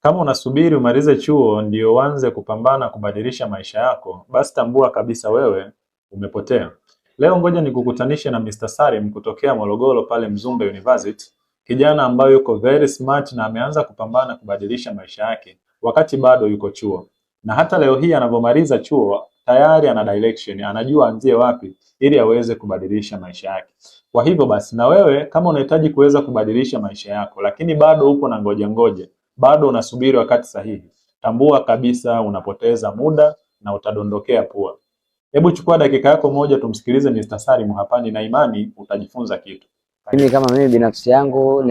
Kama unasubiri umalize chuo ndio uanze kupambana kubadilisha maisha yako, basi tambua kabisa wewe umepotea. Leo ngoja nikukutanishe na Mr. Salim kutokea Morogoro pale Mzumbe University, kijana ambaye yuko very smart na ameanza kupambana kubadilisha maisha yake wakati bado yuko chuo. Na hata leo hii anavyomaliza chuo tayari ana direction, anajua anzie wapi ili aweze kubadilisha maisha yake. Kwa hivyo basi na wewe kama unahitaji kuweza kubadilisha maisha yako lakini bado upo na ngoja, bado unasubiri wakati sahihi, tambua kabisa unapoteza muda na utadondokea pua. Hebu chukua dakika yako moja tumsikilize Mr. Salim hapa, na imani utajifunza kitu. Mimi binafsi yangu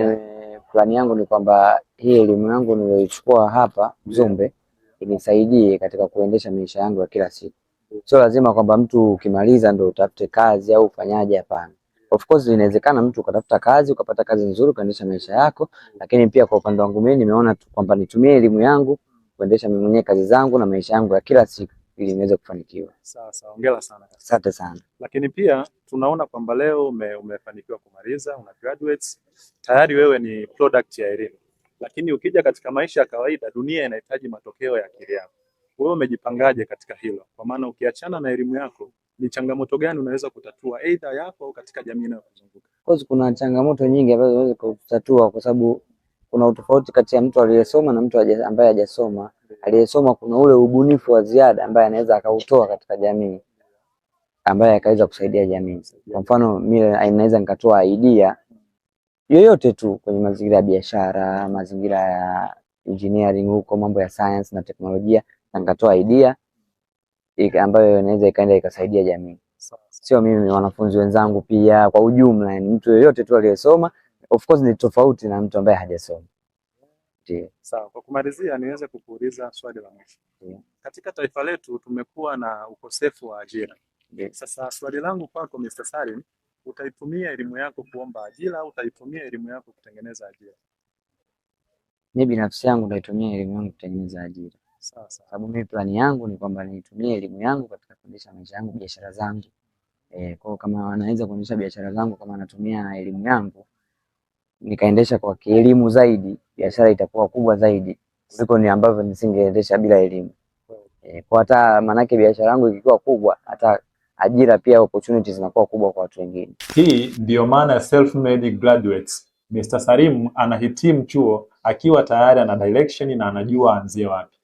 plani yangu ni kwamba hii elimu yangu niliyoichukua hapa Mzumbe inisaidie katika kuendesha maisha yangu ya kila siku. Sio lazima kwamba mtu ukimaliza ndio utafute kazi au ufanyaje, hapana. Of course inawezekana mtu ukatafuta kazi ukapata kazi nzuri kuendesha maisha yako, lakini pia kwa upande wangu mimi nimeona kwamba nitumie elimu yangu kuendesha mimi mwenyewe kazi zangu na maisha yangu ya kila siku ili niweze kufanikiwa. Sawa, hongera sana. Asante sana. Lakini pia tunaona kwamba leo umefanikiwa kumaliza, una graduates, tayari wewe ni product ya elimu. Lakini ukija katika maisha ya kawaida, dunia inahitaji matokeo ya akili yako. Wewe umejipangaje katika hilo? Kwa maana ukiachana na elimu yako, ni changamoto gani unaweza kutatua either yako au katika jamii inayokuzunguka? Kuna changamoto nyingi ambazo unaweza kutatua, kwa sababu kuna utofauti kati ya mtu aliyesoma na mtu ambaye hajasoma. Aliyesoma kuna ule ubunifu wa ziada ambaye anaweza akautoa katika jamii, ambaye akaweza kusaidia jamii. Kwa mfano mimi naweza nikatoa idea yoyote tu kwenye mazingira ya biashara, mazingira ya engineering, huko mambo ya science na teknolojia, na nikatoa idea ambayo inaweza ikaenda ikasaidia jamii. Sio mimi, wanafunzi wenzangu pia, kwa ujumla ni mtu yoyote tu aliyesoma. Of course ni tofauti na mtu ambaye hajasoma. Ndiyo. Sawa, kwa kumalizia niweze kukuuliza swali la mwisho. Katika taifa letu tumekuwa na ukosefu wa ajira. Sasa swali langu kwako Mr. Salim, utaitumia elimu yako kuomba ajira au utaitumia elimu yako kutengeneza ajira? Mimi binafsi yangu nitaitumia elimu yangu kutengeneza ajira. Sawa. Sababu mimi plani yangu ni kwamba nitumie elimu yangu katika kuendesha maisha yangu, biashara zangu. Kwa kama anaweza kuendesha biashara zangu kama natumia elimu yangu nikaendesha kwa kielimu zaidi, biashara itakuwa kubwa zaidi kuliko ni ambavyo nisingeendesha bila elimu. Kwa hata manake biashara yangu ikiwa kubwa, hata ajira pia opportunities zinakuwa kubwa kwa watu wengine. Hii ndio maana self-made graduates. Mr. Salim anahitimu chuo akiwa tayari ana direction na anajua anzie wapi.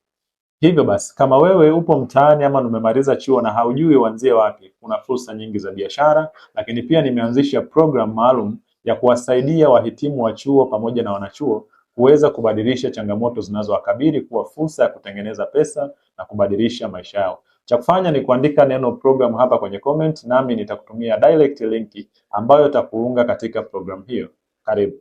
Hivyo basi kama wewe upo mtaani ama umemaliza chuo na haujui uanzie wapi, kuna fursa nyingi za biashara, lakini pia nimeanzisha program maalum ya kuwasaidia wahitimu wa chuo pamoja na wanachuo kuweza kubadilisha changamoto zinazowakabili kuwa fursa ya kutengeneza pesa na kubadilisha maisha yao. Cha kufanya ni kuandika neno program hapa kwenye comment, nami nitakutumia direct link ambayo itakuunga katika program hiyo. Karibu.